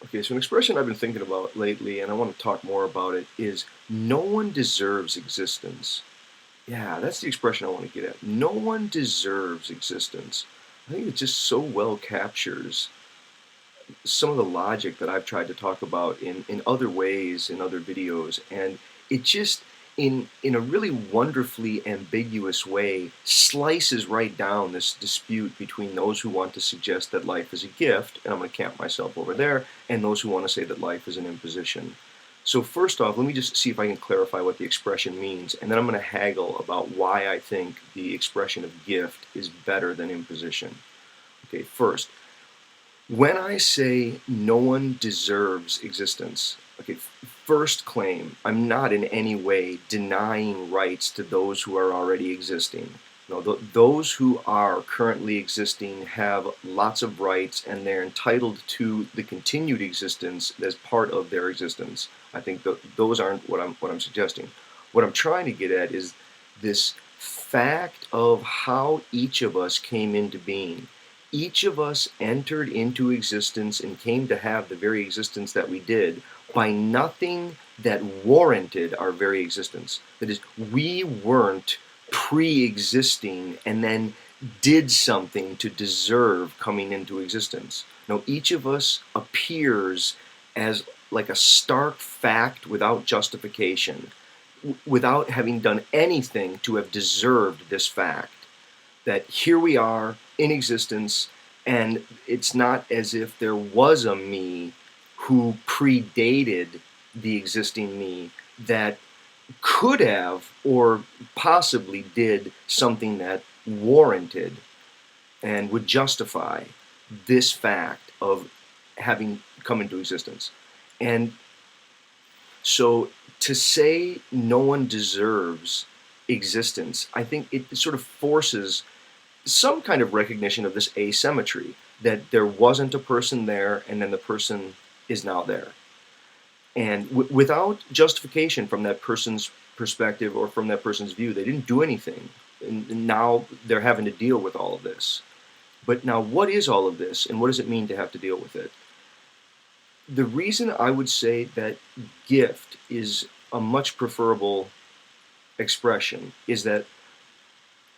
Okay, so an expression I've been thinking about lately, and I want to talk more about it, is no one deserves existence. Yeah, that's the expression I want to get at. No one deserves existence. I think it just so well captures some of the logic that I've tried to talk about in other ways, in other videos, and it just, in a really wonderfully ambiguous way, slices right down this dispute between those who want to suggest that life is a gift, and I'm going to camp myself over there, and those who want to say that life is an imposition. So first off, let me just see if I can clarify what the expression means, and then I'm going to haggle about why I think the expression of gift is better than imposition. Okay, first, when I say no one deserves existence, okay, first claim, I'm not in any way denying rights to those who are already existing. No, those who are currently existing have lots of rights and they're entitled to the continued existence as part of their existence. I think those aren't what I'm suggesting. What I'm trying to get at is this fact of how each of us came into being. Each of us entered into existence and came to have the very existence that we did by nothing that warranted our very existence. That is, we weren't pre-existing and then did something to deserve coming into existence. No, each of us appears as like a stark fact without justification, without having done anything to have deserved this fact that here we are in existence, and it's not as if there was a me who predated the existing me that could have or possibly did something that warranted and would justify this fact of having come into existence. And so to say no one deserves existence, I think it sort of forces some kind of recognition of this asymmetry, that there wasn't a person there and then the person is now there. And without justification from that person's perspective or from that person's view, they didn't do anything. And now they're having to deal with all of this. But now, what is all of this and what does it mean to have to deal with it? The reason I would say that gift is a much preferable expression is that,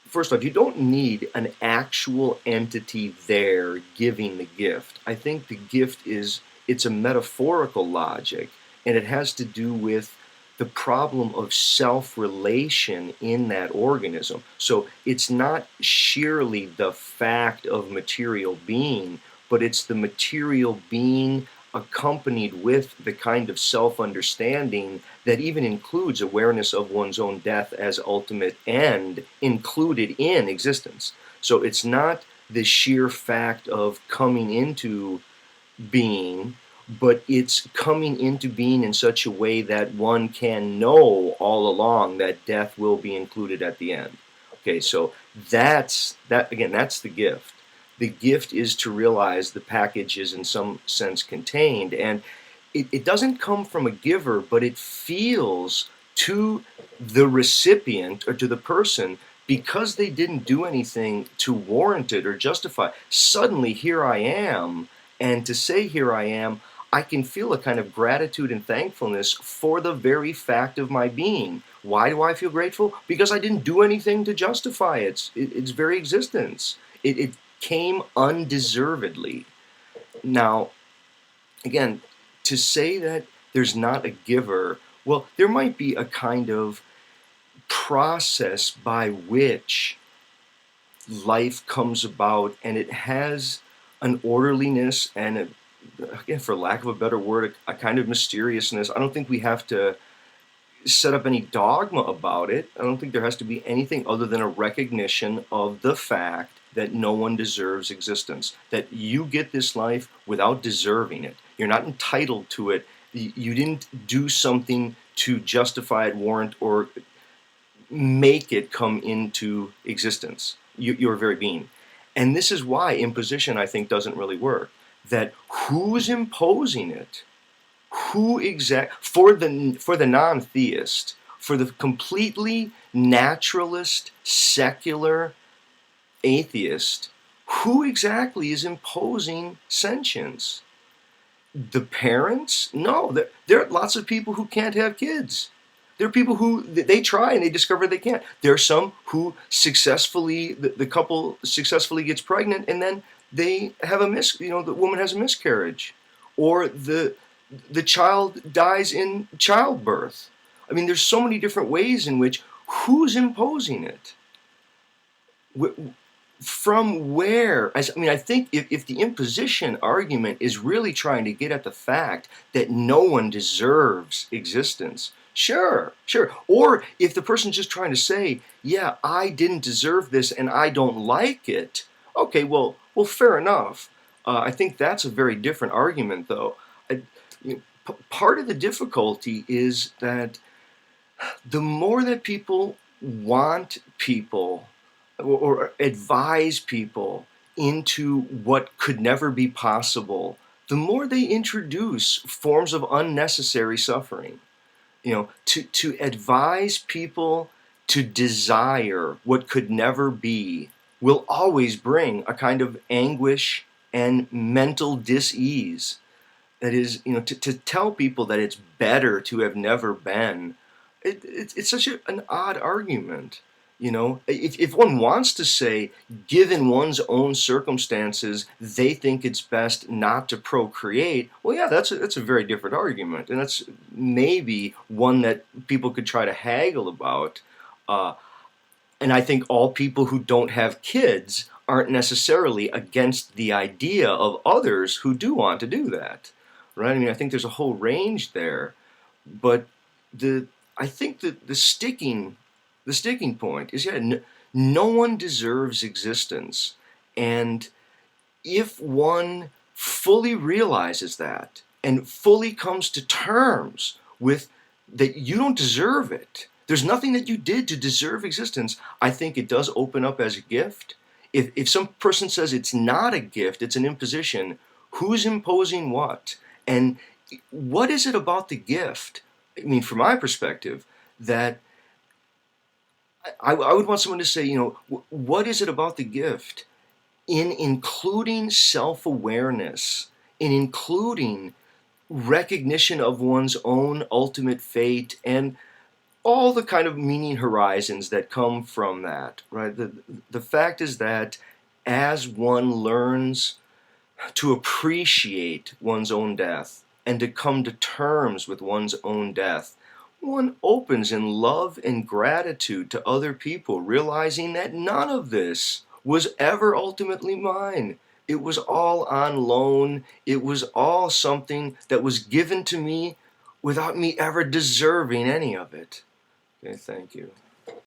first off, you don't need an actual entity there giving the gift. I think the gift it's a metaphorical logic, and it has to do with the problem of self-relation in that organism. So it's not sheerly the fact of material being, but it's the material being accompanied with the kind of self-understanding that even includes awareness of one's own death as ultimate end included in existence. So it's not the sheer fact of coming into being, but it's coming into being in such a way that one can know all along that death will be included at the end. Okay, so that's the gift. The gift is to realize the package is in some sense contained, and it doesn't come from a giver, but it feels to the recipient or to the person, because they didn't do anything to warrant it or justify. Suddenly, here I am, and to say here I am, I can feel a kind of gratitude and thankfulness for the very fact of my being. Why do I feel grateful? Because I didn't do anything to justify its very existence. It came undeservedly. Now, again, to say that there's not a giver, well, there might be a kind of process by which life comes about, and it has an orderliness and, again, for lack of a better word, a kind of mysteriousness. I don't think we have to set up any dogma about it. I don't think there has to be anything other than a recognition of the fact that no one deserves existence, that you get this life without deserving it. You're not entitled to it. You didn't do something to justify it, warrant, or make it come into existence, your very being. And this is why imposition, I think, doesn't really work. That who's imposing it? Who for the non-theist, for the completely naturalist, secular atheist, who exactly is imposing sentience? The parents? No, there are lots of people who can't have kids. There are people who they try and they discover they can't. There are some who successfully, the couple successfully gets pregnant and then they have the woman has a miscarriage, or the child dies in childbirth. I mean, there's so many different ways in which who's imposing it? From where? I think if the imposition argument is really trying to get at the fact that no one deserves existence, sure, sure. Or if the person's just trying to say, yeah, I didn't deserve this and I don't like it, okay, well, fair enough. I think that's a very different argument, though. Part of the difficulty is that the more that people want people or advise people into what could never be possible, the more they introduce forms of unnecessary suffering. To advise people to desire what could never be will always bring a kind of anguish and mental dis-ease. That is, to tell people that it's better to have never been, it's such an odd argument. If one wants to say, given one's own circumstances, they think it's best not to procreate, well, yeah, that's a very different argument, and that's maybe one that people could try to haggle about. And I think all people who don't have kids aren't necessarily against the idea of others who do want to do that, right? I think there's a whole range there, but I think that the sticking point is, no one deserves existence, and if one fully realizes that and fully comes to terms with that you don't deserve it, there's nothing that you did to deserve existence, I think it does open up as a gift. If some person says it's not a gift, it's an imposition, who's imposing what? And what is it about the gift? From my perspective, that I would want someone to say, what is it about the gift in including self-awareness, in including recognition of one's own ultimate fate and all the kind of meaning horizons that come from that, right? The fact is that as one learns to appreciate one's own death and to come to terms with one's own death, one opens in love and gratitude to other people, realizing that none of this was ever ultimately mine. It was all on loan. It was all something that was given to me without me ever deserving any of it. Okay, thank you.